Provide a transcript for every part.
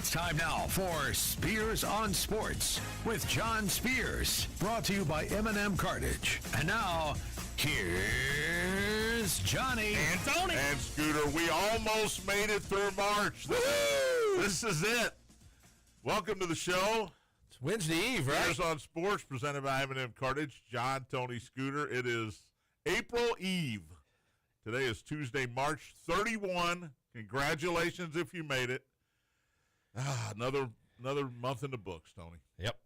It's time now for Spears on Sports with John Spears, brought to you by M&M Cartage. And now, here's Johnny and Tony and Scooter. We almost made it through March. This is it. Welcome to the show. It's Wednesday Eve, right? Spears on Sports, presented by M&M Cartage. John, Tony, Scooter. It is April Eve. Today is Tuesday, March 31. Congratulations if you made it. Another month in the books, Tony. Yep.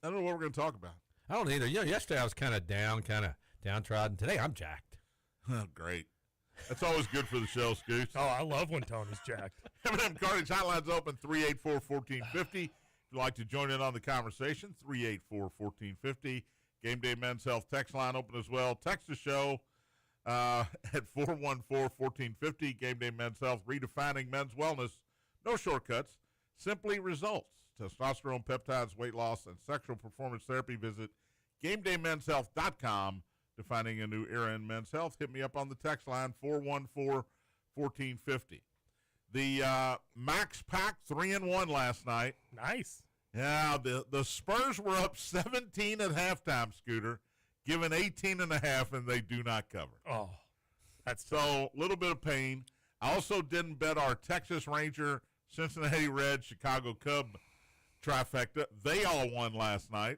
I don't know what we're going to talk about. I don't either. You know, yesterday I was kind of downtrodden. Today I'm jacked. Oh, great. That's always good for the show, Scoots. Oh, I love when Tony's jacked. M&M Cartage hotline's open 384-1450. If you'd like to join in on the conversation, 384-1450. Gameday Men's Health text line open as well. Text the show at 414-1450. Gameday Men's Health, redefining men's wellness. No shortcuts, simply results. Testosterone, peptides, weight loss, and sexual performance therapy. Visit GamedayMensHealth.com. Defining a new era in men's health. Hit me up on the text line, 414-1450. The Max Pack 3-1 last night. Nice. Yeah, the Spurs were up 17 at halftime, Scooter, given 18 and a half, and they do not cover. Oh, that's so a little bit of pain. I also didn't bet our Texas Ranger, Cincinnati Red, Chicago Cub trifecta. They all won last night.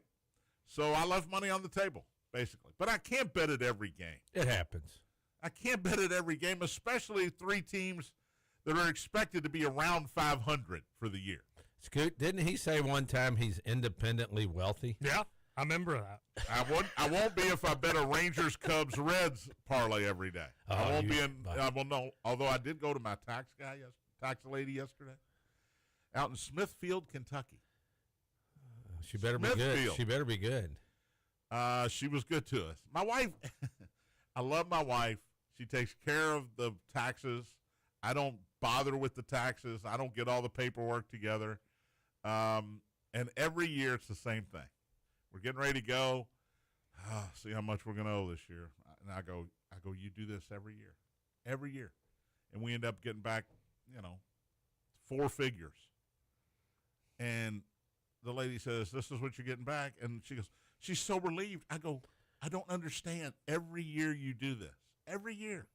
So I left money on the table, basically. But I can't bet it every game. It happens. I can't bet it every game, especially three teams that are expected to be around 500 for the year. Scoot, didn't he say one time he's independently wealthy? Yeah, I remember that. I won't be if I bet a Rangers, Cubs, Reds parlay every day. Oh, I won't be in. Well, no. Although I did go to my tax lady yesterday, out in Smithfield, Kentucky. She better be good. She better be good. She was good to us. My wife, I love my wife. She takes care of the taxes. I don't bother with the taxes. I don't get all the paperwork together. And every year it's the same thing. We're getting ready to go. See how much we're going to owe this year. And I go, you do this every year. And we end up getting back, 4 figures. And the lady says, this is what you're getting back. And she goes, she's so relieved. I go, I don't understand. Every year you do this. Every year.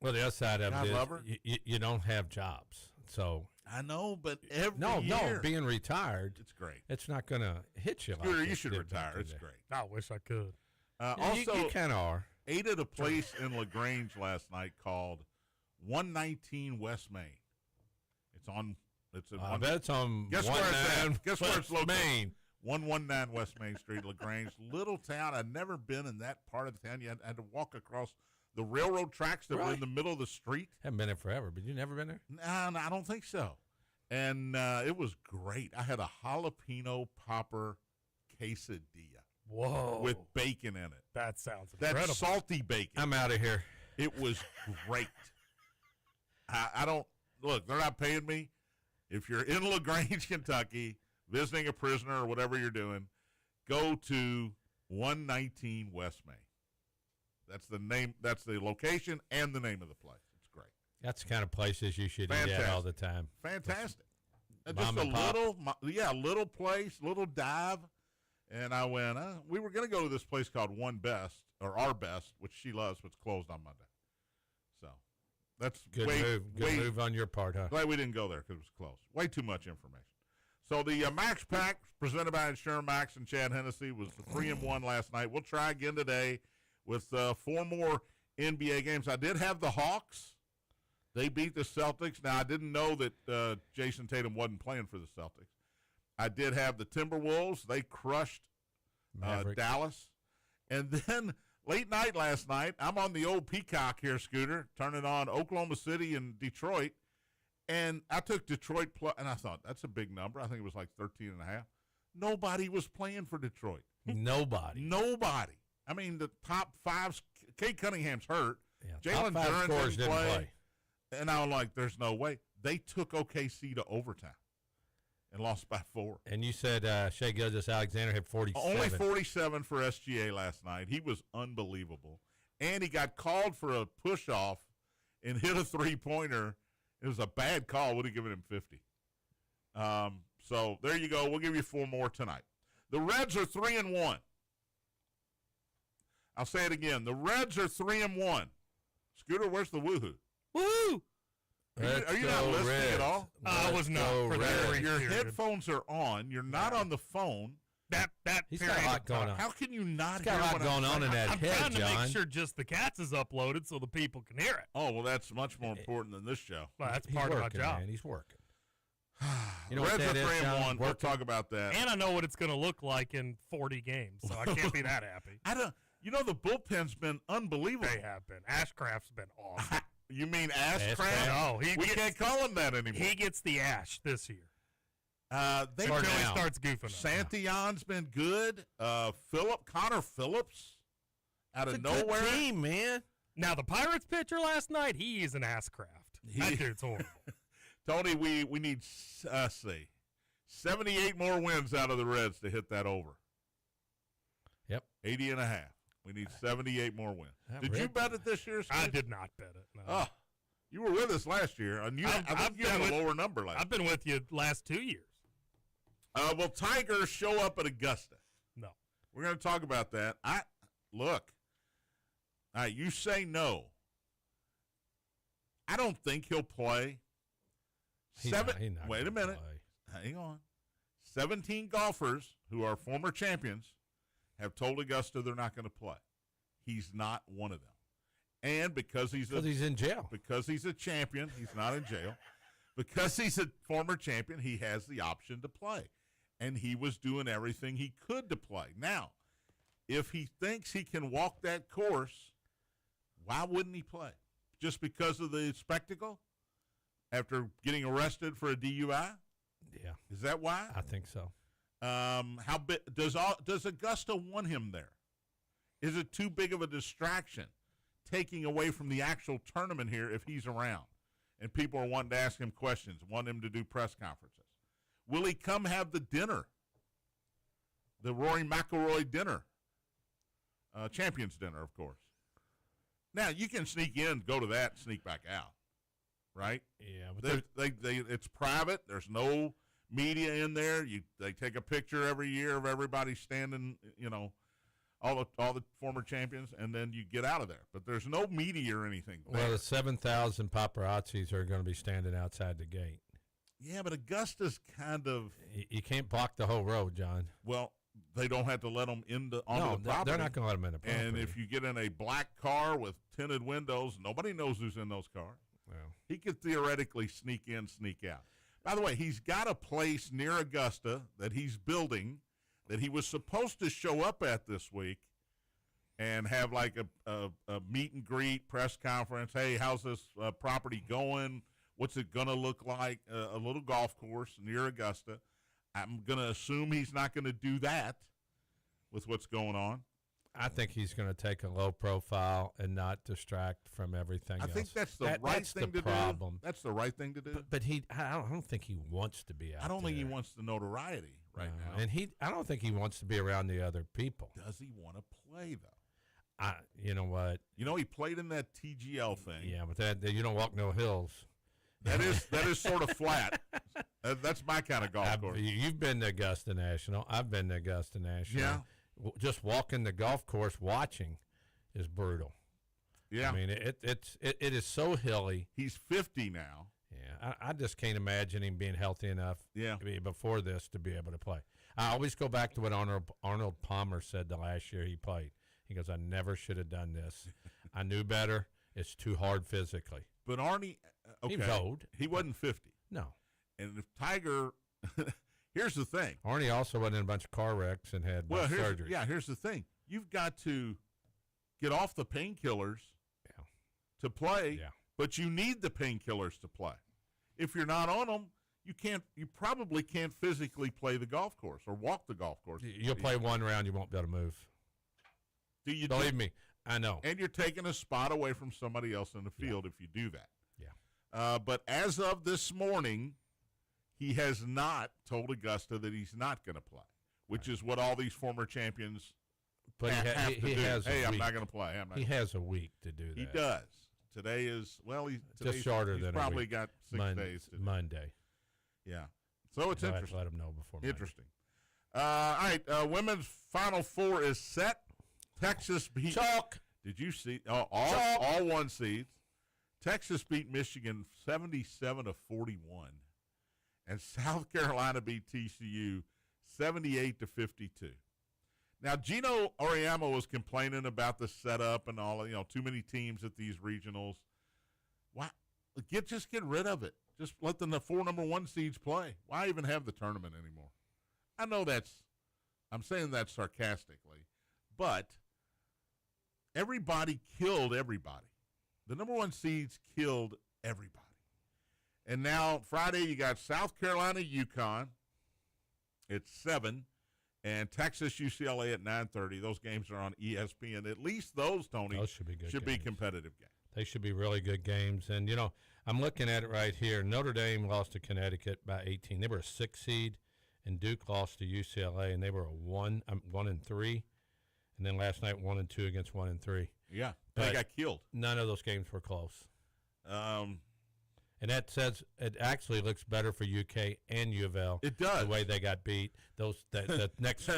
Well, the other side of it is you don't have jobs. So I know, but every year. No, being retired. It's great. It's not going to hit you Scooter, like you should retire. It's great. I wish I could. Also, you kind of are. Ate at a place in LaGrange last night called 119 West Main. It's on. I bet it's on. Guess where it's at? Guess where it's located? Main. 119 West Main Street, LaGrange. Little town. I'd never been in that part of the town. You had to walk across the railroad tracks that were in the middle of the street. Haven't been there forever, but you never been there? No, I don't think so. And it was great. I had a jalapeno popper quesadilla. Whoa. With bacon in it. That sounds incredible. That salty bacon. I'm out of here. It was great. I don't, look, they're not paying me. If you're in LaGrange, Kentucky, visiting a prisoner or whatever you're doing, go to 119 West Main. That's the name. That's the location and the name of the place. It's great. That's the kind of places you should eat at all the time. Fantastic. Just a little place, little dive. And I went, we were going to go to this place called One Best, or Our Best, which she loves, but it's closed on Monday. So that's good move on your part, huh? Glad we didn't go there because it was closed. Way too much information. So the Max Pack, presented by Insure Max and Chad Hennessy, was the 3-1 last night. We'll try again today with 4 more NBA games. I did have the Hawks. They beat the Celtics. Now, I didn't know that Jason Tatum wasn't playing for the Celtics. I did have the Timberwolves. They crushed Dallas. And then late night last night, I'm on the old Peacock here, Scooter, turning on Oklahoma City and Detroit. And I took Detroit, and I thought, that's a big number. I think it was like 13.5. Nobody was playing for Detroit. Nobody. I mean, the top 5, Kate Cunningham's hurt. Yeah, Jalen Duren didn't play. And I was like, there's no way. They took OKC to overtime and lost by 4. And you said Shai Gilgeous-Alexander had 47. Only 47 for SGA last night. He was unbelievable. And he got called for a push-off and hit a three-pointer. It was a bad call. Would have given him 50. So there you go. We'll give you 4 more tonight. The Reds are 3-1. I'll say it again. The Reds are 3-1. Scooter, where's the woohoo? Woo! Are you not listening Reds. at all? I was not. For the Reds. very Your period. headphones are on. You're not on the phone. That He's period got a lot of time. going on. How can you not He's got hear a lot what going I'm on saying? in that I'm head, trying to John. make sure just the cats is uploaded so the people can hear it. Oh, well, that's much more important than this show. Well, that's He's part working, of my job. man. He's working. You know know, what Reds are that is, 3-1. John? We'll Working. talk about that. And I know what it's going to look like in 40 games, so I can't be that happy. I don't. You know, the bullpen's been unbelievable. They have been. Ashcraft's been awesome. You mean Ashcraft? Ashcraft? No, We can't call him that anymore. he gets the ash this year. They Start Until he now. starts goofing up. Santillon's been good. Connor Phillips out It's of a good nowhere. team, man. Now, the Pirates pitcher last night, he is an Ashcraft. That dude's horrible. Tony, we need 78 more wins out of the Reds to hit that over. Yep. 80.5. We need 78 more wins. That Did you Red- bet it this year, I Steve? did not bet it. No. Oh, you were with us last year, and I I've think you been had with- a lower number last I've been with you last 2 years. Will Tigers show up at Augusta? No. We're going to talk about that. Look. All right, you say no. I don't think he'll play. He's not Wait a gonna minute. play. Hang on. 17 golfers who are former champions have told Augusta they're not going to play. He's not one of them. And because he's in jail. because he's a champion, he's not in jail. Because he's a former champion, he has the option to play. And he was doing everything he could to play. Now, if he thinks he can walk that course, why wouldn't he play? Just because of the spectacle? After getting arrested for a DUI? Yeah, Is that why? I think so. How big does Augusta want him there? Is it too big of a distraction, taking away from the actual tournament here if he's around, and people are wanting to ask him questions, want him to do press conferences? Will he come have the dinner, the Rory McIlroy dinner, Champions dinner, of course? Now you can sneak in, go to that, sneak back out, right? Yeah, but It's private. There's no media in there. They take a picture every year of everybody standing, all the former champions, and then you get out of there. But there's no media or anything there. well, the 7,000 paparazzis are going to be standing outside the gate. Yeah, but Augusta's kind of, You can't block the whole road, John. well, they don't have to let them onto the No, property. they're not going to let them in the property. And if you get in a black car with tinted windows, nobody knows who's in those cars. Well, He could theoretically sneak in, sneak out. By the way, he's got a place near Augusta that he's building that he was supposed to show up at this week and have like a meet and greet press conference. Hey, how's this property going? What's it going to look like? A little golf course near Augusta. I'm going to assume he's not going to do that with what's going on. I think he's going to take a low profile and not distract from everything I else. think that's the right thing to problem. do. That's the right thing to do. But I don't think he wants to be out I don't think he there. wants the notoriety right No, now. and I don't think he wants to be around the other people. Does he want to play, though? You know what? He played in that TGL thing. Yeah, but that you don't walk no hills. That is sort of flat. That's my kind of golf course. You've been to Augusta National. I've been to Augusta National. Yeah. Just walking the golf course, watching, is brutal. Yeah. I mean, it is so hilly. He's 50 now. Yeah, I just can't imagine him being healthy enough. Yeah. Before this to be able to play. I always go back to what Arnold Palmer said the last year he played. He goes, "I never should have done this. I knew better. It's too hard physically." But Arnie, okay. He was old. He wasn't 50. No. And if Tiger, here's the thing. Arnie also went in a bunch of car wrecks and had surgery. Here's the thing. You've got to get off the painkillers to play, but you need the painkillers to play. If you're not on them, you probably can't physically play the golf course or walk the golf course. You'll play one round, you won't be able to move. Believe me, I know. And you're taking a spot away from somebody else in the field if you do that. Yeah. But as of this morning, he has not told Augusta that he's not going to play, which is what all these former champions But have to he do. has Hey, a I'm week. not going to play. He has a week to do that. He does. Today is, well, he's Just shorter he's than a probably week. got 6 days to do. Monday. Yeah. So it's I'll have to interesting. let them know before. Monday. Interesting. All right, women's Final Four is set. Texas beat. Chalk. Did you see all one seeds? Texas beat Michigan 77-41, and South Carolina beat TCU 78-52. Now, Gino Auriemma was complaining about the setup and all. Too many teams at these regionals. Why? Just get rid of it. Just let the 4 number 1 seeds play. Why even have the tournament anymore? I know I'm saying that sarcastically, but everybody killed everybody. The number 1 seeds killed everybody. And now Friday you got South Carolina, UConn. It's 7, and Texas, UCLA at 9:30. Those games are on ESPN. At least those, Tony, Those should be good. should be competitive games. They should be really good games. And I'm looking at it right here. Notre Dame lost to Connecticut by 18. They were a 6 seed, and Duke lost to UCLA, and they were a 1-3. And then last night 1-2 against 1-3. Yeah, But they got killed. None of those games were close. Um, And that says it actually looks better for UK and U of L. It does. The way they got beat. The next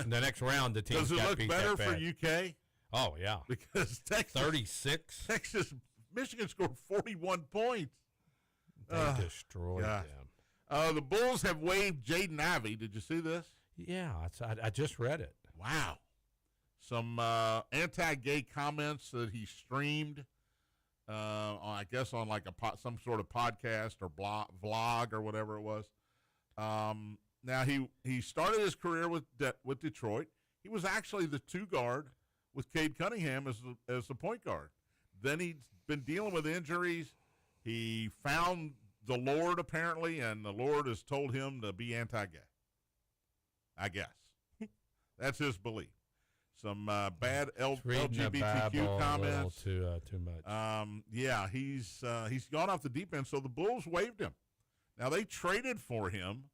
round, the teams does it got look beat better that for bad. UK? Oh, yeah. Because 36. Michigan scored 41 points. They destroyed yeah. them. The Bulls have waived Jaden Ivey. Did you see this? Yeah, I just read it. Wow. Some anti-gay comments that he streamed, I guess on like some sort of podcast or vlog or whatever it was. Now he started his career with Detroit. He was actually the 2 guard with Cade Cunningham as the point guard. Then he's been dealing with injuries. He found the Lord apparently, and the Lord has told him to be anti-gay. I guess that's his belief. Some bad LGBTQ comments. Too much. Yeah, he's gone off the deep end. So the Bulls waived him. Now they traded for him,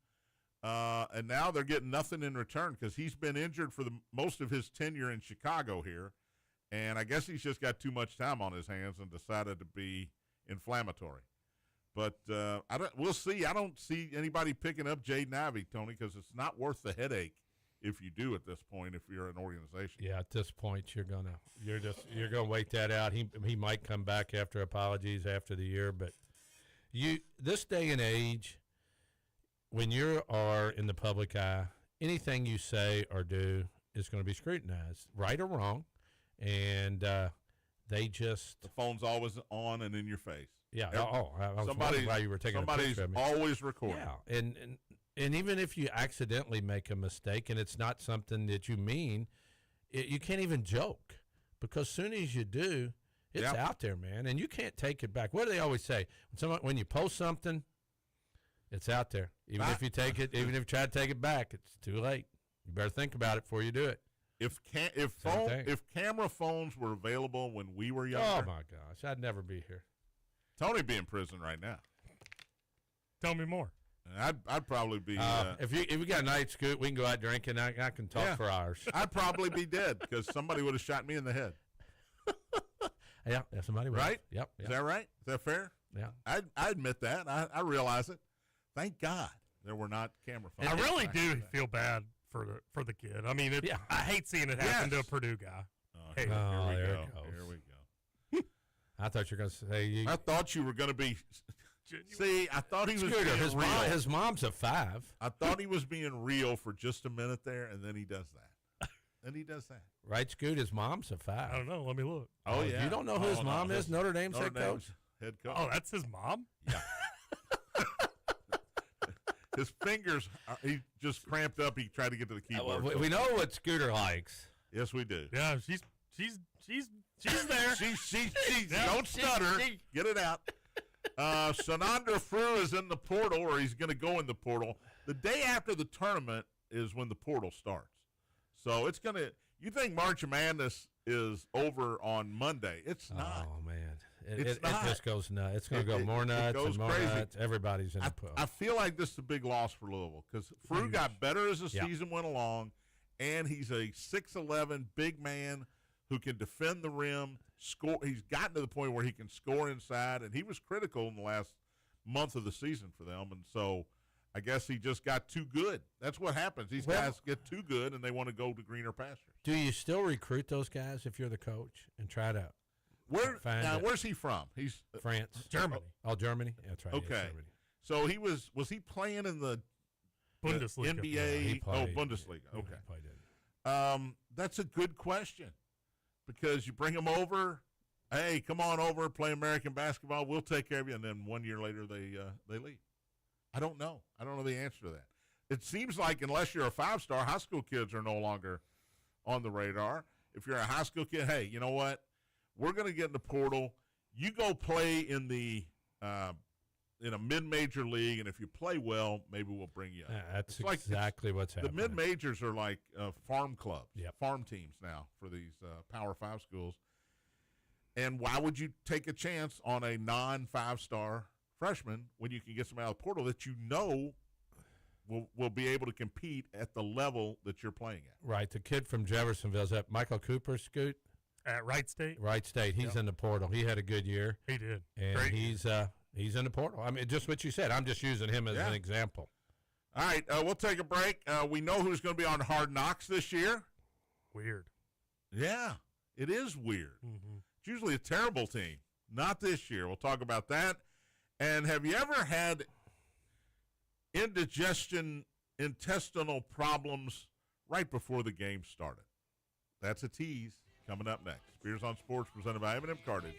and now they're getting nothing in return because he's been injured for most of his tenure in Chicago here, and I guess he's just got too much time on his hands and decided to be inflammatory. But we'll see. I don't see anybody picking up Jaden Ivey, Tony, because it's not worth the headache. If you do at this point, if you're an organization. Yeah, at this point you're gonna wait that out. He might come back after apologies after the year, but this day and age, when you are in the public eye, anything you say or do is going to be scrutinized, right or wrong, and the phone's always on and in your face. Yeah. I was wondering why you were taking a picture of me. Somebody's always recording. Yeah, and even if you accidentally make a mistake and it's not something that you mean, you can't even joke because as soon as you do, it's out there, man, and you can't take it back. What do they always say? When you post something, it's out there. Even if you take it, even if you try to take it back, it's too late. You better think about it before you do it. If camera phones were available when we were younger, oh my gosh, I'd never be here. Tony'd be in prison right now. Tell me more. I'd probably be. If you got a night, Scoot, we can go out drinking. I can talk for hours. I'd probably be dead because somebody would have shot me in the head. Yeah, somebody would. Right? Yep. Is that right? Is that fair? Yeah. I admit that. I realize it. Thank God there were not camera phones. I really do feel bad for the kid. I mean, I hate seeing it happen to a Purdue guy. Here we go. Here we go. I thought you were going to say. I thought you were going to be. See, I thought he was Scooter, being real. His mom's a 5. I thought he was being real for just a minute there, and then he does that. Right, Scoot? His mom's a 5. I don't know. Let me look. Oh, yeah. You don't know who his mom is? Notre Dame's head coach? Head coach. Oh, that's his mom? Yeah. His fingers, he just cramped up. He tried to get to the keyboard. We know what Scooter likes. Yes, we do. Yeah, she's there. She don't stutter. Get it out. Sanandra Frew is in the portal, or he's going to go in the portal. The day after the tournament is when the portal starts. So it's going to – you think March Madness is over on Monday. It's not. Oh, man. It just goes nuts. It's going to go more nuts and more crazy. nuts. Everybody's in the pool. I feel like this is a big loss for Louisville because Frew got better as the season went along, and he's a 6'11" big man who can defend the rim, score. He's gotten to the point where he can score inside, and he was critical in the last month of the season for them. And so I guess he just got too good. That's what happens. These guys get too good, and they want to go to greener pastures. Do you still recruit those guys if you're the coach and try to where's he from? He's France. Germany. Oh, Germany? That's right. Okay. Germany. So was he playing in the Bundesliga. NBA? Bundesliga. Yeah, Okay. he played in. That's a good question because you bring them over. Hey, come on over, play American basketball. We'll take care of you. And then 1 year later, they leave. I don't know. I don't know the answer to that. It seems like unless you're a 5-star, high school kids are no longer on the radar. If you're a high school kid, hey, you know what? We're going to get in the portal. You go play in a mid-major league, and if you play well, maybe we'll bring you up. Yeah, that's exactly what's happening. The mid-majors are like farm clubs, Yep. farm teams now for these Power 5 schools. And why would you take a chance on a non-5-star freshman when you can get somebody out of the portal that you know will be able to compete at the level that you're playing at? Right. The kid from Jeffersonville, is that Michael Cooper, Scoot? At Wright State? Wright State. He's in the portal. He had a good year. He did. And Great. he's in the portal. I mean, just what you said. I'm just using him as an example. All right, we'll take a break. We know who's going to be on Hard Knocks this year. Weird. Yeah, it is weird. Mm-hmm. It's usually a terrible team. Not this year. We'll talk about that. And have you ever had indigestion, intestinal problems right before the game started? That's a tease coming up next. Spears on Sports presented by M&M Cartage.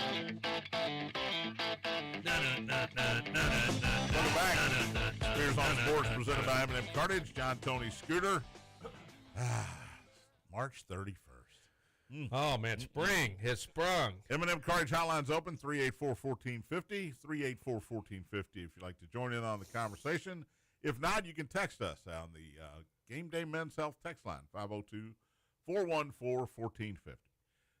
Welcome back. Spears on Sports presented by M&M Cartage. John Tony Scooter. March 31st. Oh, man, spring has sprung. M&M Cartage Hotline's open, 384-1450, 384-1450 if you'd like to join in on the conversation. If not, you can text us on the Gameday Men's Health text line, 502-414-1450.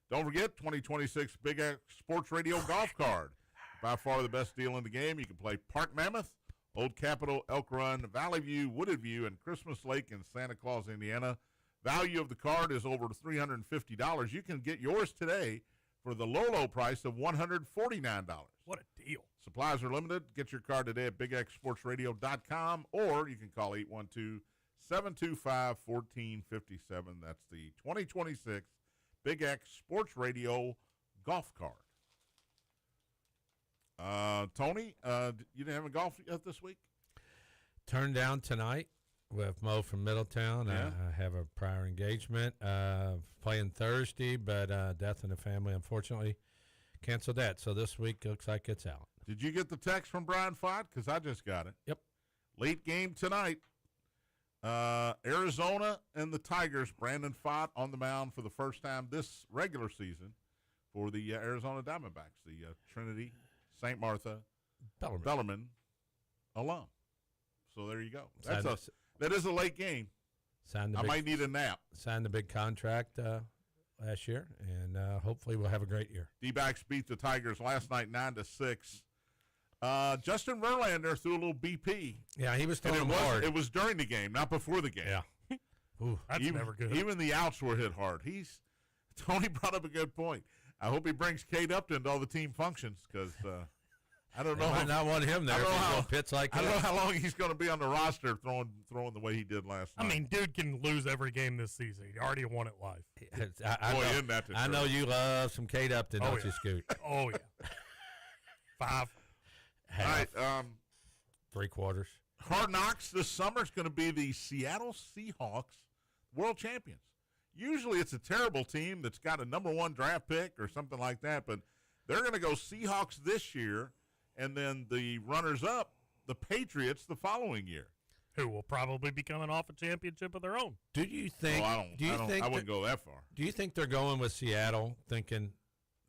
Don't forget, 2026 Big X Sports Radio Golf Card. By far the best deal in the game. You can play Park Mammoth, Old Capitol, Elk Run, Valley View, Wooded View, and Christmas Lake in Santa Claus, Indiana. Value of the card is over $350. You can get yours today for the low price of $149. What a deal. Supplies are limited. Get your card today at bigxsportsradio.com, or you can call 812-725-1457. That's the 2026 Big X Sports Radio Golf Card. Tony, you didn't have a golf yet this week? Turned down tonight with Mo from Middletown. Yeah. I have a prior engagement. Playing Thursday, but death in the family, unfortunately, canceled that. So this week looks like it's out. Did you get the text from Brian Fott? Because I just got it. Yep. Late game tonight. Arizona and the Tigers. Brandon Fott on the mound for the first time this regular season for the Arizona Diamondbacks, the Trinity St. Martha Bellarmine alum. So there you go. That is a late game. I might need a nap. Signed the big contract last year, and hopefully we'll have a great year. D-backs beat the Tigers last night 9-6. Justin Verlander threw a little BP. Yeah, he was throwing hard. It was during the game, not before the game. Yeah. Ooh, that's never good. Even the outs were hit hard. Tony brought up a good point. I hope he brings Kate Upton to all the team functions because I don't know. I might not want him there. I don't know how long he's going to be on the roster throwing the way he did last night. I mean, dude can lose every game this season. He already won it live. I know you love some Kate Upton, don't you, Scoot? Oh, yeah. 5. Half. All right. 3/4. Hard Knocks this summer is going to be the Seattle Seahawks world champions. Usually it's a terrible team that's got a number 1 draft pick or something like that, but they're going to go Seahawks this year, and then the runners-up, the Patriots, the following year. Who will probably be coming off a championship of their own. Do you think? I wouldn't go that far. Do you think they're going with Seattle, thinking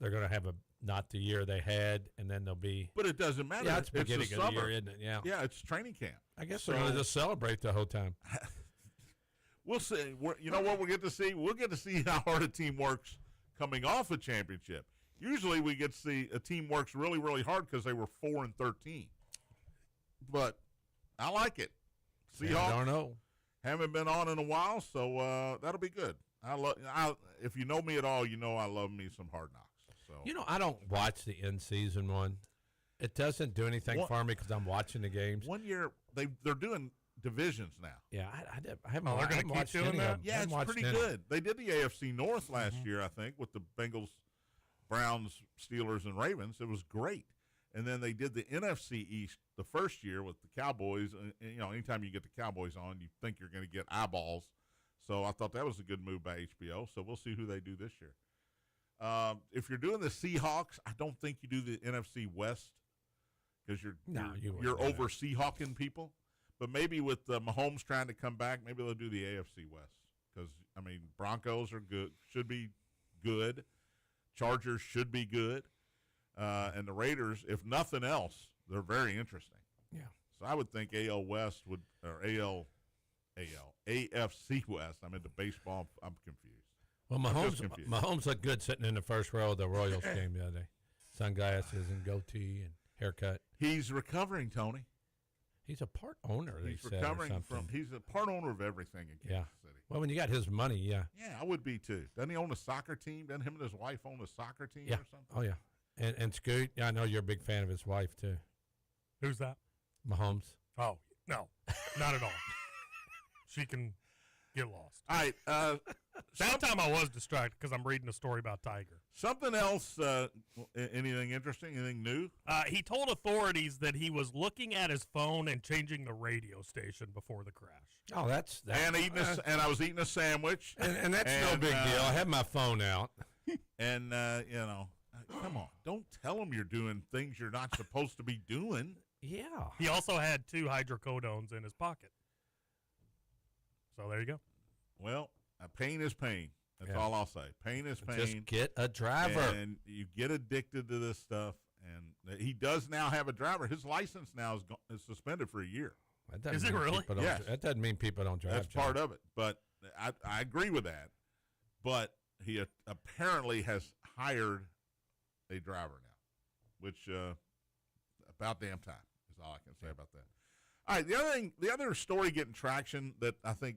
they're going to have not the year they had, and then they'll be? But it doesn't matter. Yeah, it's beginning the of summer. the year, isn't it? Yeah. Yeah, it's training camp. I guess they're going to just celebrate the whole time. We'll see. You know what we'll get to see? We'll get to see how hard a team works coming off a championship. Usually we get to see a team works really, really hard because they were 4-13. But I like it. Seahawks I don't know. Haven't been on in a while, so that'll be good. If you know me at all, you know I love me some Hard Knocks. So I don't watch the in-season one. It doesn't do anything for me because I'm watching the games. One year they're doing divisions now. Yeah, I haven't. They're going to keep doing that. Yeah, it's pretty good. They did the AFC North last year, I think, with the Bengals, Browns, Steelers, and Ravens. It was great. And then they did the NFC East the first year with the Cowboys. And, anytime you get the Cowboys on, you think you're going to get eyeballs. So I thought that was a good move by HBO. So we'll see who they do this year. If you're doing the Seahawks, I don't think you do the NFC West because you're over Seahawking people. But maybe with Mahomes trying to come back, maybe they'll do the AFC West because, Broncos are good, should be good. Chargers should be good. And the Raiders, if nothing else, they're very interesting. Yeah. So I would think AFC West. I'm into baseball. I'm confused. Well, Mahomes looked good sitting in the first row of the Royals game the other day. Sunglasses and goatee and haircut. He's recovering, Tony. He's a part owner. He's recovering he's a part owner of everything in Kansas City. Well, when you got his money, yeah. Yeah, I would be too. Doesn't he own a soccer team? Doesn't him and his wife own a soccer team or something? Oh, yeah. And Scoot, I know you're a big fan of his wife, too. Who's that? Mahomes. Oh, no. Not at all. She can get lost. All right. That time I was distracted because I'm reading a story about Tiger. Something else, anything interesting, anything new? He told authorities that he was looking at his phone and changing the radio station before the crash. Oh, that's and I was eating a sandwich. And that's no big deal. I had my phone out. And, Come on. Don't tell them you're doing things you're not supposed to be doing. Yeah. He also had 2 hydrocodones in his pocket. So there you go. Well, pain is pain. That's all I'll say. Pain is pain. Just get a driver. And you get addicted to this stuff. And he does now have a driver. His license now is suspended for a year. Is it really? Yes. That doesn't mean people don't drive. That's part of it. But I agree with that. But he apparently has hired a driver now, which about damn time is all I can say about that. All right, the other story getting traction that I think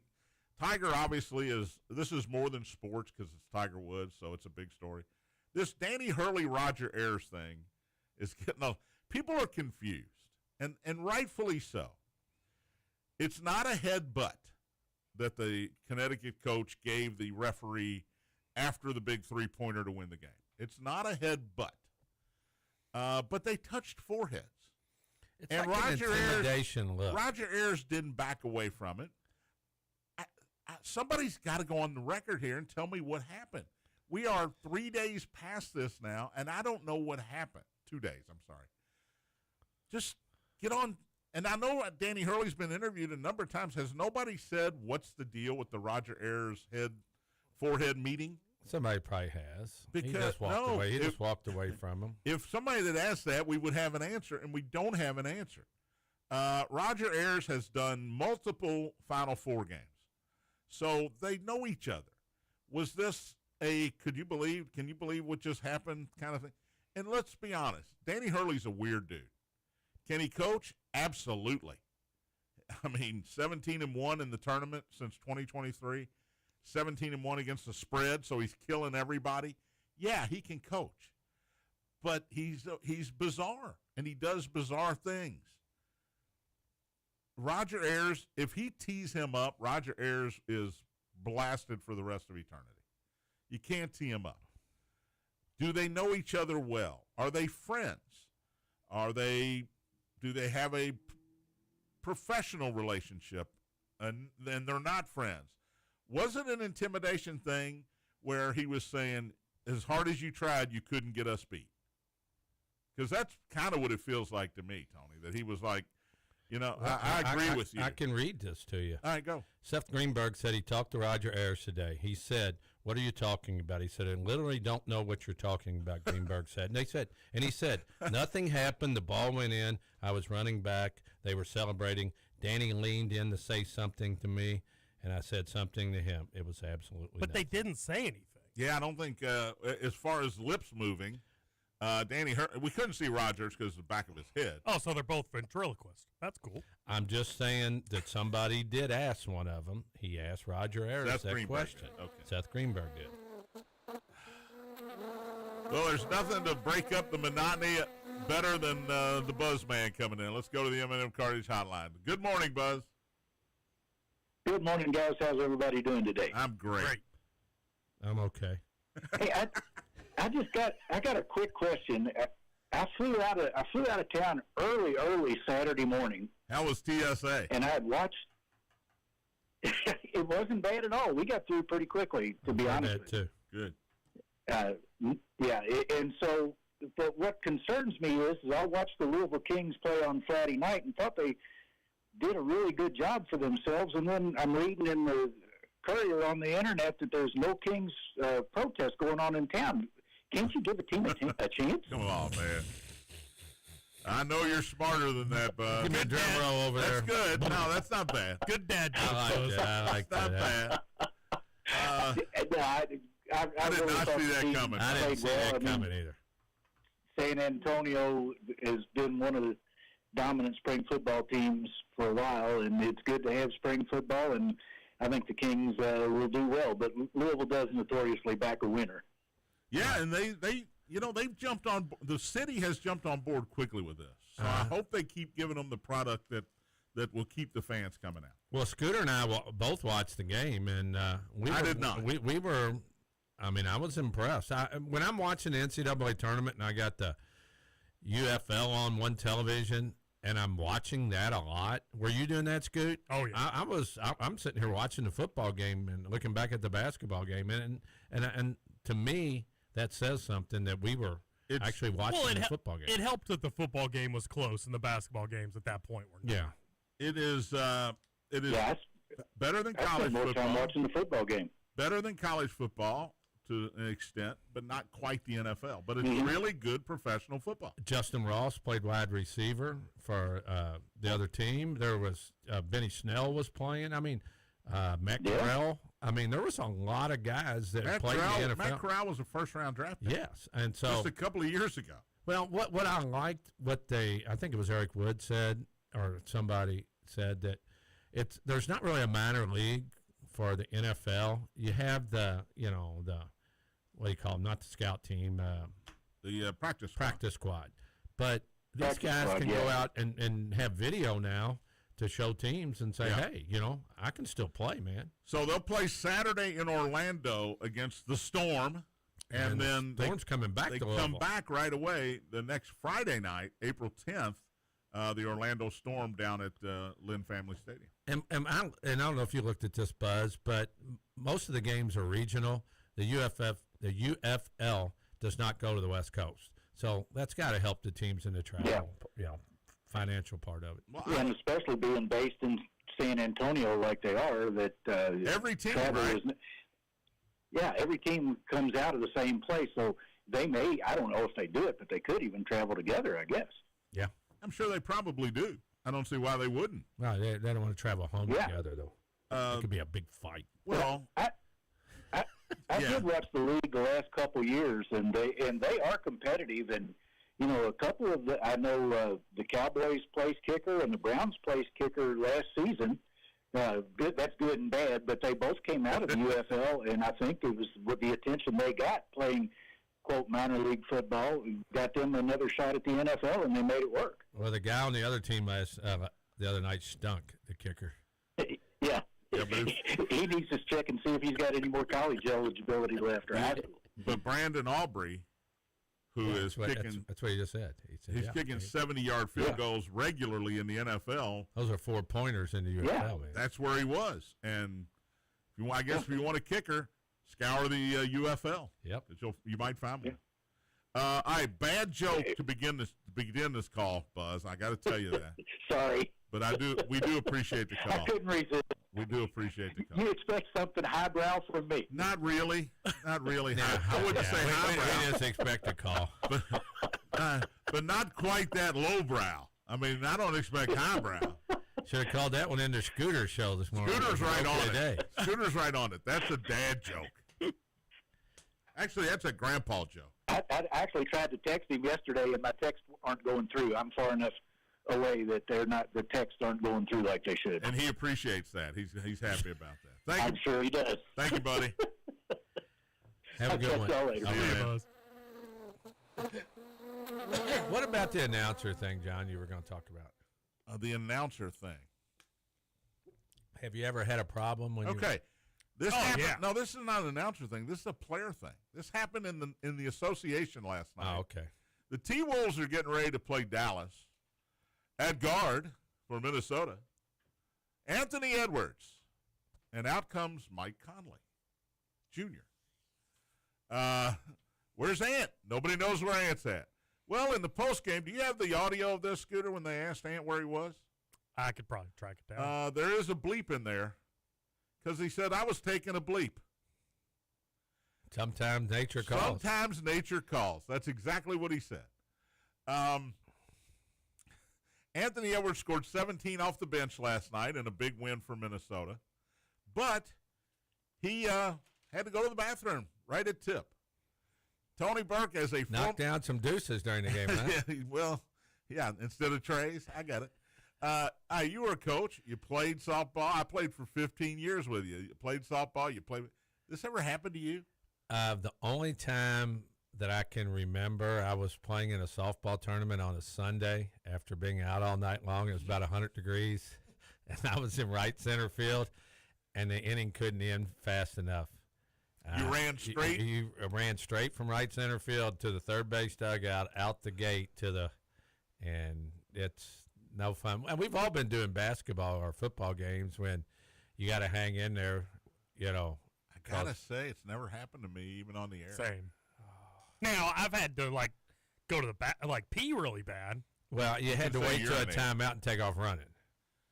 Tiger obviously this is more than sports because it's Tiger Woods, so it's a big story. This Danny Hurley, Roger Ayers thing is getting people are confused, and rightfully so. It's not a headbutt that the Connecticut coach gave the referee after the big three-pointer to win the game. It's not a headbutt, but they touched foreheads. It's and like Roger an intimidation Ayers, look. Roger Ayers didn't back away from it. Somebody's got to go on the record here and tell me what happened. We are 3 days past this now, and I don't know what happened. 2 days, I'm sorry. Just get on. And I know Danny Hurley's been interviewed a number of times. Has nobody said what's the deal with the Roger Ayers forehead meeting? Somebody probably has. Because, he just walked away. He just walked away from him. If somebody had asked that, we would have an answer, and we don't have an answer. Roger Ayers has done multiple Final Four games, so they know each other. Was this can you believe what just happened kind of thing? And let's be honest, Danny Hurley's a weird dude. Can he coach? Absolutely. I mean, 17-1 in the tournament since 2023. 17-1 against the spread, so he's killing everybody. Yeah, he can coach, but he's bizarre, and he does bizarre things. Roger Ayers, if he tees him up, Roger Ayers is blasted for the rest of eternity. You can't tee him up. Do they know each other well? Are they friends? Do they have a professional relationship, and then they're not friends? Was it an intimidation thing where he was saying, as hard as you tried, you couldn't get us beat? Because that's kind of what it feels like to me, Tony, that he was like, I agree with you. I can read this to you. All right, go. Seth Greenberg said he talked to Roger Ayers today. He said, what are you talking about? He said, I literally don't know what you're talking about, Greenberg said. And he said, nothing happened. The ball went in. I was running back. They were celebrating. Danny leaned in to say something to me, and I said something to him. It was absolutely But nothing. They didn't say anything. Yeah, I don't think, as far as lips moving, we couldn't see Rogers because of the back of his head. Oh, so they're both ventriloquists. That's cool. I'm just saying that somebody did ask one of them. He asked Roger Ayers that question. Okay. Seth Greenberg did. Well, there's nothing to break up the monotony better than the Buzz man coming in. Let's go to the M&M Cartage hotline. Good morning, Buzz. Good morning, guys. How's everybody doing today? I'm great. I'm okay. Hey, I got a quick question. I flew out of town early Saturday morning. How was TSA? And I had watched. It wasn't bad at all. We got through pretty quickly, to be honest with you. Good. Yeah, and so, but what concerns me is I watched the Louisville Kings play on Friday night and thought they did a really good job for themselves, and then I'm reading in the Courier on the internet that there's no Kings protest going on in town. Can't you give a team a chance? Come on, man. I know you're smarter than that, Bud. Give me a drum roll over there. That's good. No, that's not bad. Good dad joke. I like That's that. not bad. I did really not thought see the that team coming. I didn't played see well. that coming either. San Antonio has been one of the dominant spring football teams for a while, and it's good to have spring football, and I think the Kings will do well. But Louisville does notoriously back a winner. Yeah, and they've jumped on. The city has jumped on board quickly with this. So I hope they keep giving them the product that will keep the fans coming out. Well, Scooter and I both watched the game, and I did not. We were. I mean, I was impressed. When I'm watching the NCAA tournament and I got the UFL on one television, and I'm watching that a lot. Were you doing that, Scoot? Oh yeah. I'm sitting here watching the football game and looking back at the basketball game, and to me that says something that we were actually watching the football game. It helped that the football game was close and the basketball games at that point were not. Yeah. It is Yes. better than I college spent more football. time watching the football game. Better than college football to an extent, but not quite the NFL. But it's Mm-hmm. really good professional football. Justin Ross played wide receiver for the other team. There was Benny Snell was playing. I mean, Matt Corral. I mean, there was a lot of guys that played in the NFL. Matt Corral was a first-round draft pick. Yes, and so Just a couple of years ago. well, what I liked, I think it was Eric Wood said, or somebody said that there's not really a minor league for the NFL. You have the what do you call them? Not the scout team, The practice squad. But these Practice guys squad, can yeah. go out and have video now to show teams and say, Yeah. hey, I can still play, man. So they'll play Saturday in Orlando against the Storm, and then Storm's coming back they to come Louisville. back right away the next Friday night, April 10th, the Orlando Storm down at Lynn Family Stadium. And I don't know if you looked at this, Buzz, but most of the games are regional. The UFL does not go to the West Coast, so that's got to help the teams in the travel, financial part of it. Well, And especially being based in San Antonio like they are, that every team, travel right? every team comes out of the same place. So they may, I don't know if they do it, but they could even travel together, I guess. Yeah. I'm sure they probably do. I don't see why they wouldn't. Well, they don't want to travel home Yeah. together, though. It could be a big fight. Well, I Yeah. did watch the league the last couple of years, and they are competitive. And a couple of I know the Cowboys place kicker and the Browns place kicker last season. That's good and bad, but they both came out of the UFL, and I think it was with the attention they got playing quote minor league football, got them another shot at the NFL, and they made it work. Well, the guy on the other team the other night stunk, the kicker. Yeah. Yeah, but He needs to check and see if he's got any more college eligibility left or not. but Brandon Aubrey, who is kicking, That's what he just said. He said he's kicking 70-yard field goals regularly in the NFL. Those are 4-pointers in the UFL, man. That's where he was. And I guess if you want a kicker, scour the UFL. Yep. 'Cause you might find one. All right, bad joke to begin this call, Buzz. I got to tell you that. Sorry. But we do appreciate the I call. couldn't resist. We do appreciate the call. You expect something highbrow from me. Not really. Not really. I wouldn't say we highbrow, just expect a call. but not quite that lowbrow. I mean, I don't expect highbrow. Should have called that one in the Scooter show this morning. Scooter's right on Today. it. Scooter's right on it. That's a dad joke. Actually, that's a grandpa joke. I actually tried to text him yesterday, and my texts aren't going through. I'm far enough away that the texts aren't going through like they should. And he appreciates that. He's happy about that. Thank I'm you. sure he does. Thank you, buddy. Have a good I'll one. catch y'all later. See you, Hey, man. Buzz. What about the announcer thing, John, you were going to talk about? The announcer thing. Have you ever had a problem when Okay. This Oh, happened. yeah. No, this is not an announcer thing. This is a player thing. This happened in the association last night. Oh, okay. The T-Wolves are getting ready to play Dallas. At guard for Minnesota, Anthony Edwards. And out comes Mike Conley, Jr. Where's Ant? Nobody knows where Ant's at. Well, in the postgame, do you have the audio of this, Scooter, when they asked Ant where he was? I could probably track it down. There is a bleep in there because he said, I was taking a bleep. Sometimes nature calls. Sometimes nature calls. That's exactly what he said. Anthony Edwards scored 17 off the bench last night in a big win for Minnesota. But he had to go to the bathroom right at tip. Tony Burke, as a Knocked down some deuces during the game, huh? well, yeah, instead of trays. I got it. You were a coach. You played softball. I played for 15 years with you. You played softball. This ever happened to you? The only time that I can remember, I was playing in a softball tournament on a Sunday after being out all night long. It was about 100 degrees, and I was in right center field, and the inning couldn't end fast enough. You ran straight? You ran straight from right center field to the third base dugout, out the gate and it's no fun. And we've all been doing basketball or football games when you got to hang in there, I got to say, it's never happened to me, even on the air. Same. Now, I've had to, go to the back, like pee really bad. Well, you had to Say wait till a urinate. timeout and take off running.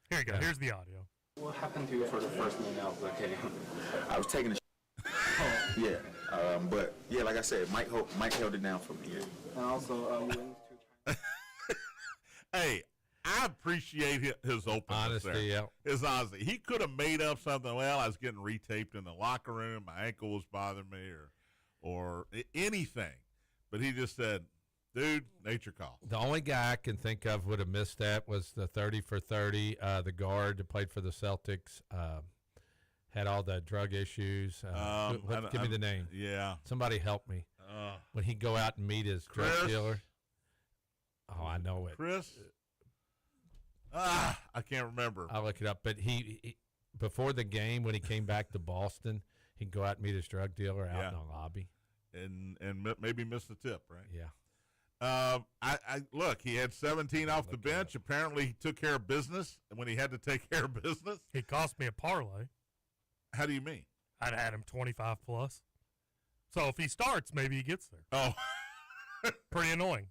Here you go. Yeah. Here's the audio. What happened to you for the first minute of the game? I was taking a yeah, but yeah, like I said, Mike held it down for me. Yeah. And also, you went to Hey, I appreciate his openness Honesty, there. yeah. His honesty. He could have made up something. Well, I was getting retaped in the locker room. My ankle was bothering me, or anything. But he just said, "Dude, nature call." The only guy I can think of would have missed that was the 30 for 30, the guard that played for the Celtics, had all the drug issues. Give me the name. Yeah. Somebody help me. When he'd go out and meet his drug Chris? dealer. Oh, I know it. Chris? I can't remember. I'll look it up. But he before the game, when he came back to Boston, he'd go out and meet his drug dealer out in the lobby. And maybe miss the tip, right? Yeah. I look, he had 17 off the bench. Apparently, he took care of business when he had to take care of business. He cost me a parlay. How do you mean? I'd had him 25 plus. So if he starts, maybe he gets there. Oh, Pretty annoying.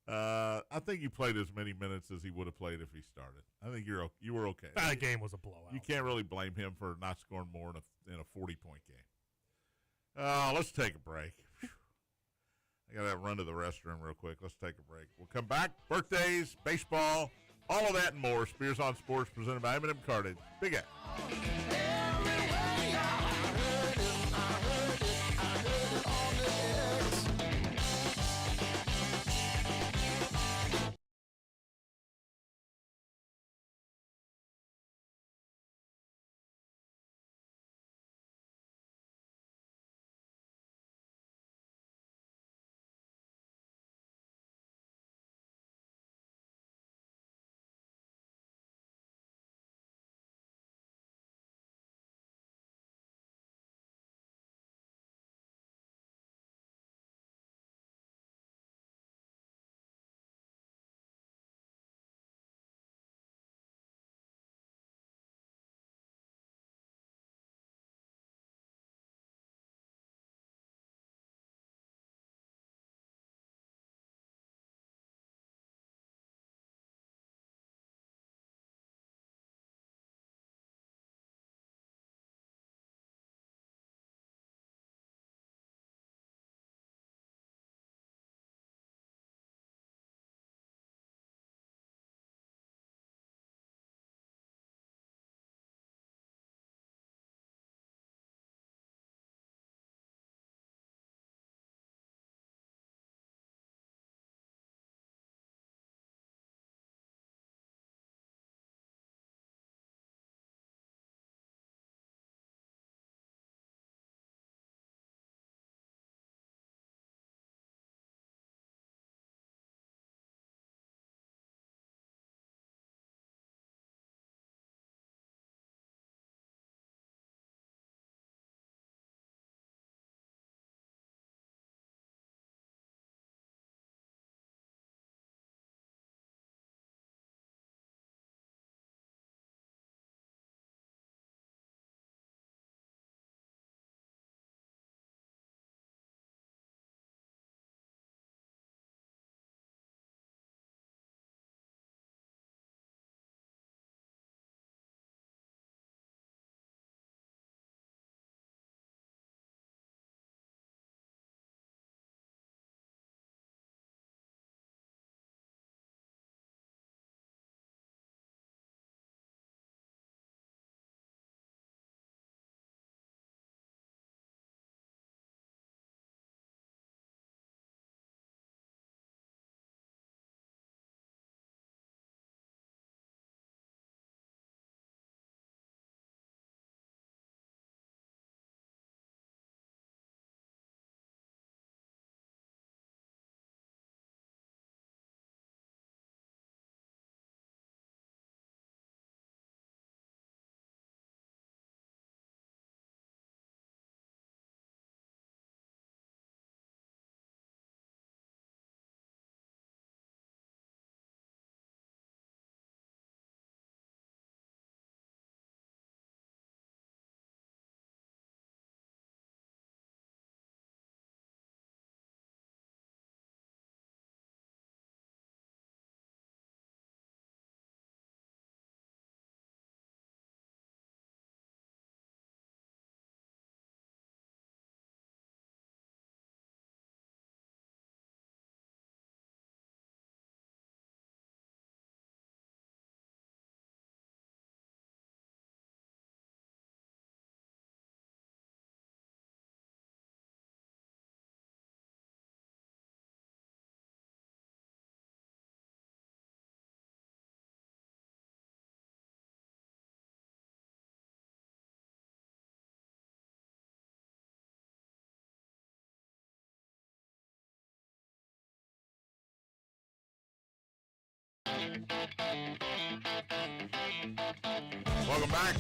I think you played as many minutes as he would have played if he started. I think you were okay. That game was a blowout. You can't really blame him for not scoring more in a 40-point game. Let's take a break. Whew. I got to run to the restroom real quick. Let's take a break. We'll come back. Birthdays, baseball, all of that and more. Spears on Sports presented by M&M Cartage. Big A. Welcome back.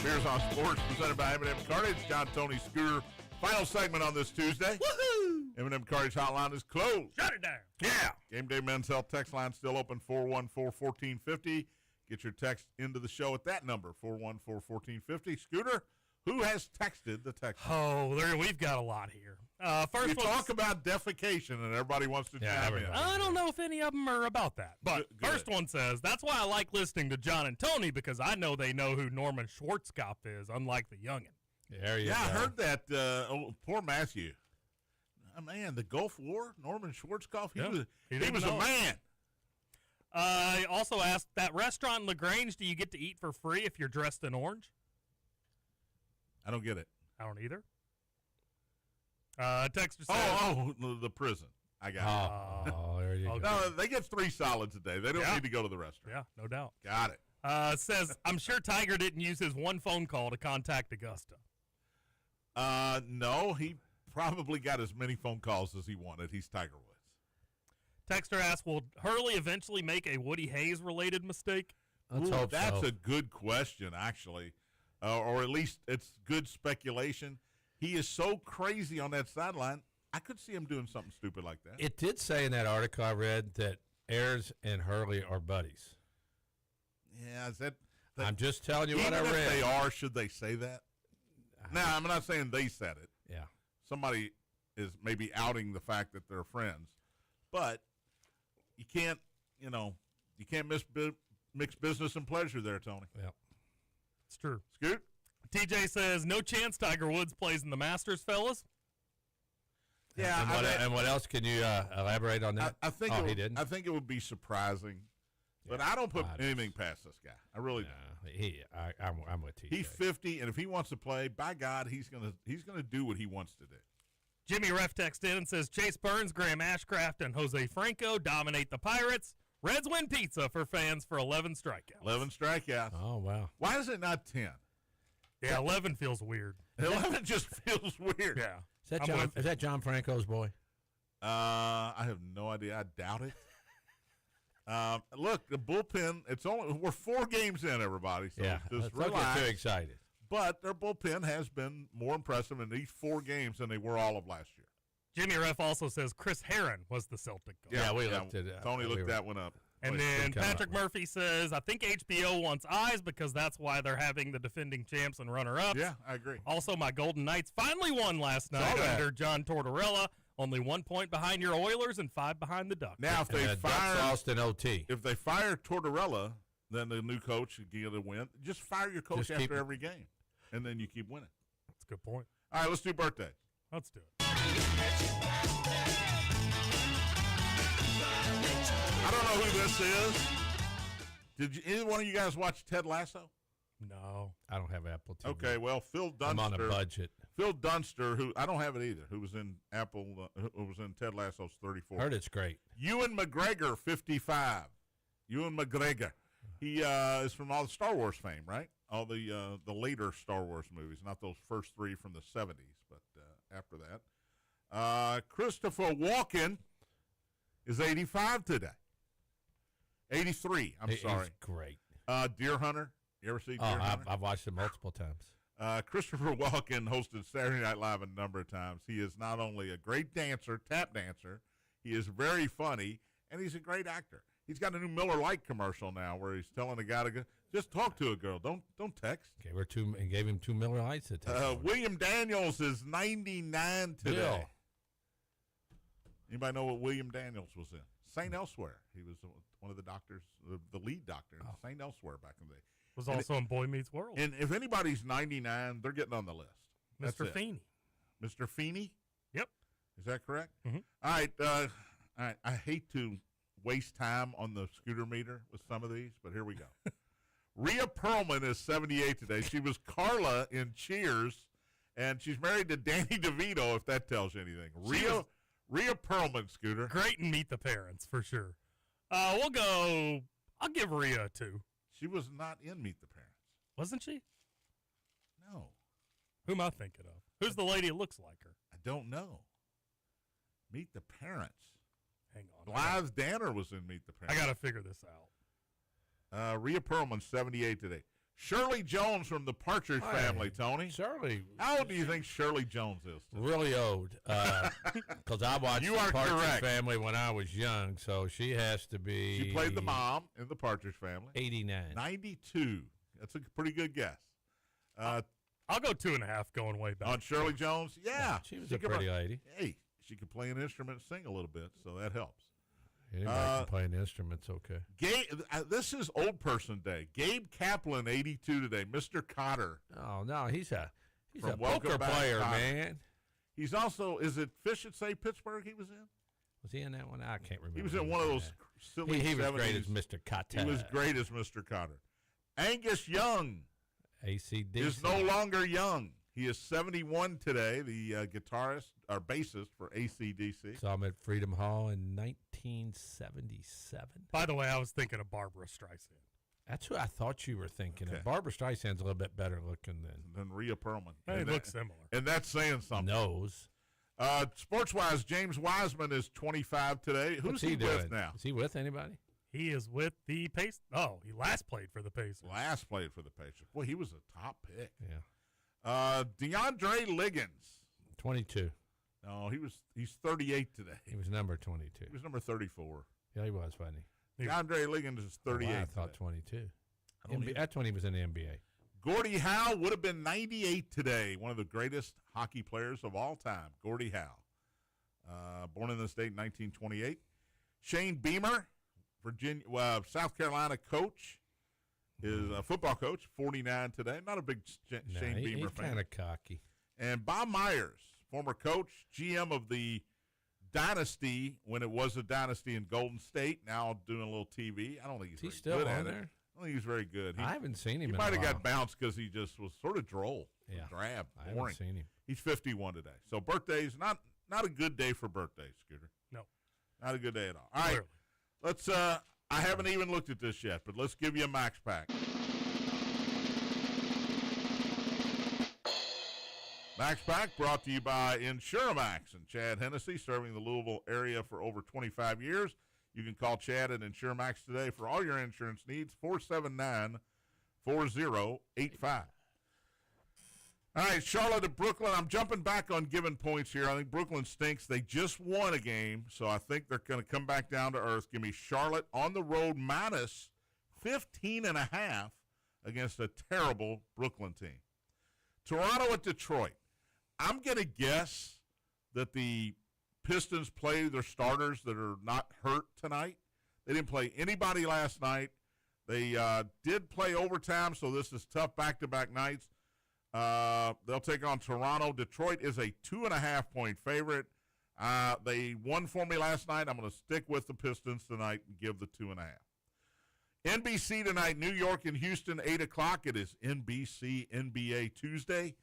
Beers on Sports, presented by M&M Cartage. John, Tony, Scooter. Final segment on this Tuesday. Woohoo! M&M Cartage hotline is closed. Shut it down. Yeah. Gameday Men's Health text line still open, 414-1450. Get your text into the show at that number, 414-1450. Scooter, who has texted the text line? Oh, we've got a lot here. First You one, talk about defecation, and everybody wants to chime in. everybody. I don't know if any of them are about that. But Good. first one says, that's why I like listening to John and Tony, because I know they know who Norman Schwarzkopf is, unlike the youngin. There you go. I heard that. Poor Matthew. Man, the Gulf War, Norman Schwarzkopf, he didn't was know a it. man. I also asked, that restaurant in LaGrange, do you get to eat for free if you're dressed in orange? I don't get it. I don't either. Texter says, The prison. I got it. Oh, there you go. No, they get 3 solids a day. They don't need to go to the restaurant. yeah, no doubt. Got it. Says, I'm sure Tiger didn't use his one phone call to contact Augusta. No, he probably got as many phone calls as he wanted. He's Tiger Woods. Texter asks, will Hurley eventually make a Woody Hayes-related mistake? Let's hope That's so. a good question, actually. Or at least it's good speculation. He is so crazy on that sideline, I could see him doing something stupid like that. It did say in that article I read that Ayers and Hurley are buddies. Yeah, is that I'm just telling you what I even if read. they are, should they say that? No, I'm not saying they said it. Yeah. Somebody is maybe outing the fact that they're friends. But you can't mix business and pleasure there, Tony. Yeah. It's true. Scoot? TJ says, no chance Tiger Woods plays in the Masters, fellas. Yeah. And what else can you elaborate on that? I think he didn't. I think it would be surprising. But I don't put anything past this guy. I really don't. I'm with TJ. He's 50, and if he wants to play, by God, he's gonna do what he wants to do. Jimmy Ref texts in and says, Chase Burns, Graham Ashcraft, and Jose Franco dominate the Pirates. Reds win pizza for fans for 11 strikeouts. 11 strikeouts. Oh, wow. Why is it not 10? Yeah, 11 feels weird. 11 just feels weird. Yeah. Is that John Franco's boy? I have no idea. I doubt it. Look, the bullpen, we're 4 games in, everybody. So Yeah. just Don't relax. get too excited. But their bullpen has been more impressive in these 4 games than they were all of last year. Jimmy Ref also says Chris Herron was the Celtic goal. Yeah, we looked at it. Tony looked that one up. And then Patrick Murphy says, I think HBO wants eyes because that's why they're having the defending champs and runner-ups. Yeah, I agree. Also, my Golden Knights finally won last night under John Tortorella. Only 1 point behind your Oilers and 5 behind the Ducks. Now, if they lost in OT. If they fire Tortorella, then the new coach should get a win. Just fire your coach after every game, and then you keep winning. That's a good point. All right, let's do birthdays. Let's do it. I don't know who this is. Did either one of you guys watch Ted Lasso? No. I don't have Apple TV. Okay, well, Phil Dunster. I'm on a budget. Phil Dunster, who I don't have it either, who was in who was in Ted Lasso's 34. Heard it's great. Ewan McGregor, 55. Ewan McGregor. He is from all the Star Wars fame, right? All the later Star Wars movies, not those first 3 from the 70s, but after that. Christopher Walken is 85 today. 83, sorry. He's great. Deer Hunter. You ever see Deer Hunter? I've watched it multiple times. Christopher Walken hosted Saturday Night Live a number of times. He is not only a great dancer, tap dancer, he is very funny, and he's a great actor. He's got a new Miller Lite commercial now where he's telling a guy to just talk to a girl. Don't text. And gave him 2 Miller Lights to text. William Daniels is 99 today. Bill. Anybody know what William Daniels was in? St. Elsewhere. He was one of the doctors, the lead doctor in St. Elsewhere back in the day. Was also in Boy Meets World. And if anybody's 99, they're getting on the list. Mr. Feeney. Mr. Feeney? Yep. Is that correct? Mm-hmm. All right. I hate to waste time on the scooter meter with some of these, but here we go. Rhea Perlman is 78 today. She was Carla in Cheers, and she's married to Danny DeVito, if that tells you anything. Rhea Perlman, Scooter. Great and Meet the Parents, for sure. I'll give Rhea a 2. She was not in Meet the Parents. Wasn't she? No. Who am I thinking of? Who's the lady that looks like her? I don't know. Meet the Parents. Hang on. Blythe Danner was in Meet the Parents. I got to figure this out. Rhea Perlman, 78 today. Shirley Jones from the Partridge Family, Tony. Shirley. How old do you think Shirley Jones is today? Really old. Because I watched the Partridge Family when I was young, so she has to be. She played the mom in the Partridge Family. 89. 92. That's a pretty good guess. I'll go 2.5 going way back. On Shirley Jones? Yeah. She was a pretty lady. Hey, she could play an instrument and sing a little bit, so that helps. Anybody can play an instrument's okay. This is old person day. Gabe Kaplan, 82 today. Mr. Cotter. Oh, no, he's a Welcome poker Back, player, Cotter. man. He's also, is it Fish at Say Pittsburgh he was in? Was he in that one? I can't remember. He was in one of those silly He 70s. was great as Mr. Cotter. He was great as Mr. Cotter. Angus Young ACDC. is no longer young. He is 71 today, the guitarist or bassist for AC/DC. Saw him at Freedom Hall in 1977. By the way, I was thinking of Barbara Streisand. That's who I thought you were thinking Okay. of. Barbara Streisand's a little bit better looking Than Rhea Perlman. They And look that- similar. And that's saying something. nose. Sports-wise, James Wiseman is 25 today. Who's What's he with doing now? Is he with anybody? He is with the Pacers. Oh, he last played for the Pacers. Last played for the Pacers. Boy, he was a top pick. Yeah. DeAndre Liggins. 22. No, he's 38 today. He was number 22. He was number 34. Yeah, he was, wasn't he? DeAndre Liggins is 38 I thought today. 22. I don't even- That's when he was in the NBA. Gordie Howe would have been 98 today. One of the greatest hockey players of all time. Gordie Howe. Born in the state in 1928. Shane Beamer, South Carolina coach, is a football coach, 49 today. Not a big Shane Beamer He's fan. kind of cocky. And Bob Myers, former coach, GM of the Dynasty when it was a Dynasty in Golden State, now doing a little TV. I don't think he's Is he very still good on at there? it. I don't think he's very good. I haven't seen him He in might a have while. got bounced because he just was sort of droll, Yeah. drab, I boring. haven't seen him. He's 51 today. So birthdays, not a good day for birthdays, Scooter. No. Not a good day at all. All right, Clearly. let's, I haven't even looked at this yet, but let's give you a max pack. Max Pack brought to you by InsureMax and Chad Hennessy, serving the Louisville area for over 25 years. You can call Chad at InsureMax today for all your insurance needs, 479-4085. All right, Charlotte to Brooklyn. I'm jumping back on giving points here. I think Brooklyn stinks. They just won a game, so I think they're going to come back down to earth. Give me Charlotte on the road minus 15.5 against a terrible Brooklyn team. Toronto at Detroit. I'm going to guess that the Pistons play their starters that are not hurt tonight. They didn't play anybody last night. They did play overtime, so this is tough back-to-back nights. They'll take on Toronto. Detroit is a 2.5-point favorite. They won for me last night. I'm going to stick with the Pistons tonight and give the 2.5. NBC tonight, New York and Houston, 8 o'clock. It is NBC NBA Tuesday.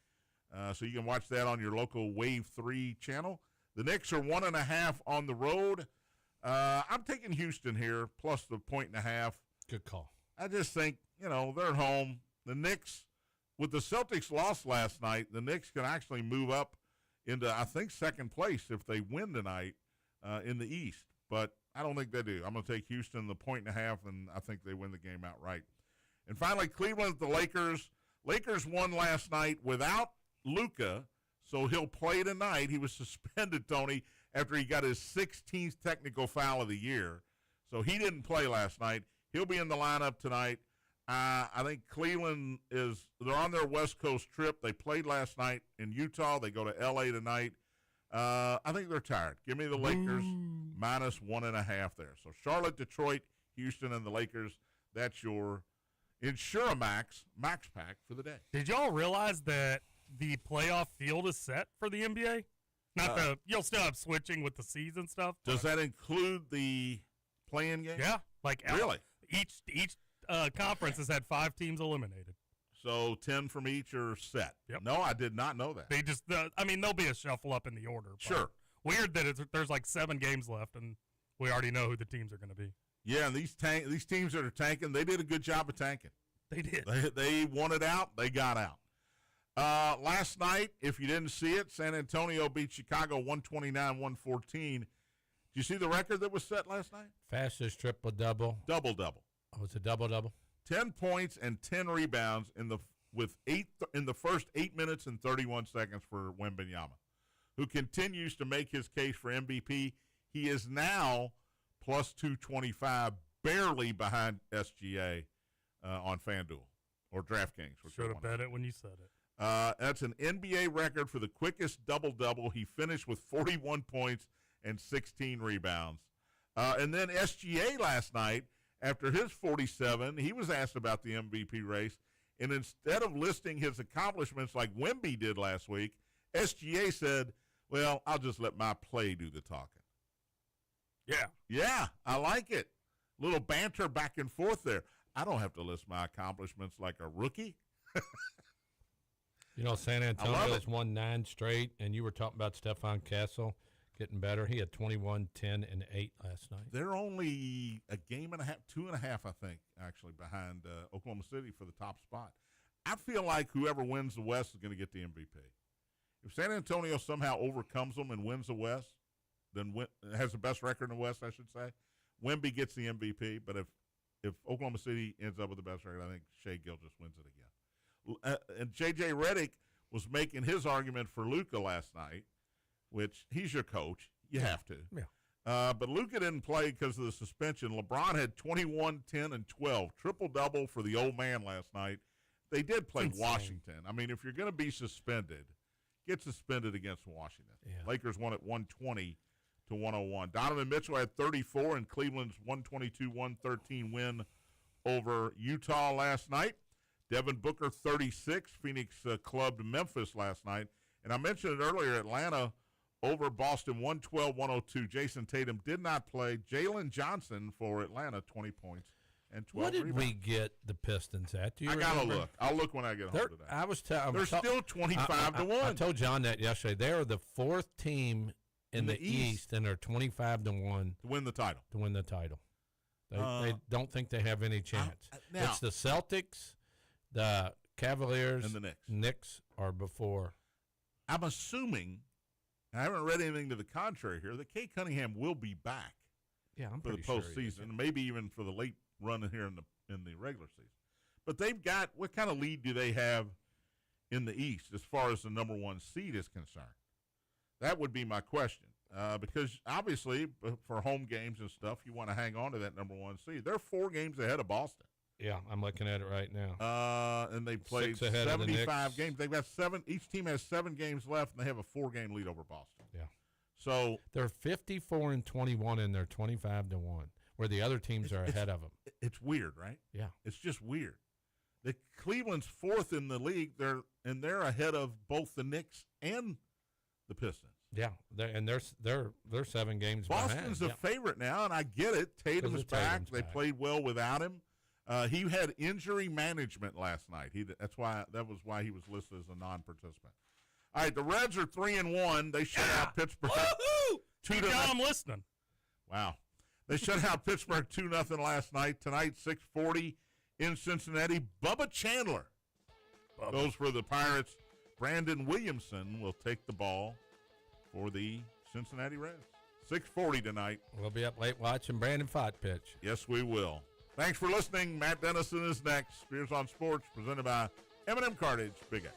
So you can watch that on your local Wave 3 channel. The Knicks are 1.5 on the road. I'm taking Houston here, plus the 1.5. Good call. I just think, they're at home. The Knicks, with the Celtics loss last night, the Knicks can actually move up into, I think, second place if they win tonight in the East. But I don't think they do. I'm going to take Houston the 1.5, and I think they win the game outright. And finally, Cleveland at the Lakers. Lakers won last night without Luka, so he'll play tonight. He was suspended, Tony, after he got his 16th technical foul of the year. So he didn't play last night. He'll be in the lineup tonight. I think Cleveland they're on their West Coast trip. They played last night in Utah. They go to L.A. tonight. I think they're tired. Give me the Lakers minus 1.5 there. So Charlotte, Detroit, Houston, and the Lakers. That's your InsureMax Max Pack for the day. Did y'all realize that the playoff field is set for the NBA? You'll still have switching with the season stuff. Does that include the play-in game? Yeah. Really? Each conference has had 5 teams eliminated. So 10 from each are set. Yep. No, I did not know that. They just, there'll be a shuffle up in the order. but Sure. Weird that there's like 7 games left, and we already know who the teams are going to be. Yeah, and these teams that are tanking, they did a good job of tanking. They did. They wanted out. They got out. Last night, if you didn't see it, San Antonio beat Chicago 129-114. Did you see the record that was set last night? Fastest triple-double. Double-double. Oh, it's a double-double? 10 points and 10 rebounds in the first 8 minutes and 31 seconds for Wembanyama, who continues to make his case for MVP. He is now plus 225, barely behind SGA on FanDuel or DraftKings. Should have bet it when you said it. That's an NBA record for the quickest double-double. He finished with 41 points and 16 rebounds. And then SGA last night, after his 47, he was asked about the MVP race, and instead of listing his accomplishments like Wemby did last week, SGA said, well, I'll just let my play do the talking. Yeah. Yeah, I like it. Little banter back and forth there. I don't have to list my accomplishments like a rookie. You know, San Antonio's won 9 straight, and you were talking about Stephon Castle getting better. He had 21, 10, and 8 last night. They're only a game and a half, 2.5, I think, actually, behind Oklahoma City for the top spot. I feel like whoever wins the West is going to get the MVP. If San Antonio somehow overcomes them and wins the West, then has the best record in the West, I should say, Wemby gets the MVP. But if Oklahoma City ends up with the best record, I think Shai Gilgeous wins it again. And J.J. Redick was making his argument for Luka last night, which he's your coach. You have to. Yeah. But Luka didn't play because of the suspension. LeBron had 21, 10, and 12. Triple-double for the old man last night. They did play Washington. I mean, if you're going to be suspended, get suspended against Washington. Yeah. Lakers won at 120-101. Donovan Mitchell had 34 in Cleveland's 122-113 win over Utah last night. Devin Booker, 36. Phoenix clubbed Memphis last night. And I mentioned it earlier, Atlanta over Boston, 112-102. Jason Tatum did not play. Jalen Johnson for Atlanta, 20 points and 12 What did rebounds. we get the Pistons at? Do you I got to remember? look. I'll look when I get home today. I was They're still 25-1. I told John that yesterday. They are the 4th team in the East, and they're 25-1 to win the title. to win the title. They don't think they have any chance. Now- It's the Celtics, the Cavaliers, And the Knicks. Knicks are before. I'm assuming, and I haven't read anything to the contrary here, that Kate Cunningham will be back Yeah, I'm for the pretty sure. he is. postseason, maybe even for the late run here in the regular season. But they've got, what kind of lead do they have in the East as far as the number 1 seed is concerned? That would be my question. Because obviously for home games and stuff, you want to hang on to that number 1 seed. They're 4 games ahead of Boston. Yeah, I'm looking at it right now. And they played 6 ahead of the 75 Knicks. games. They've got 7. Each team has 7 games left, and they have a 4-game lead over Boston. Yeah. So They're 54-21, and they're 25-1, where the other teams are ahead of them. it's weird, right? Yeah. It's just weird. The Cleveland's 4th in the league. They're ahead of both the Knicks and the Pistons. Yeah, they're 7 games Boston's behind. a favorite now, and I get it. Tatum's Because back. Tatum's They back. played well without him. He had injury management last night. That was why he was listed as a non-participant. All right, the Reds are 3-1. They shut out Pittsburgh. Woohoo! 2-0. I'm listening. Wow. They shut out Pittsburgh 2-0 last night. Tonight, 6:40 in Cincinnati. Bubba Chandler goes for the Pirates. Brandon Williamson will take the ball for the Cincinnati Reds. 6:40 tonight. We'll be up late watching Brandon Fott pitch. Yes, we will. Thanks for listening. Matt Dennison is next. Spears on Sports, presented by M&M Cartage. Big X.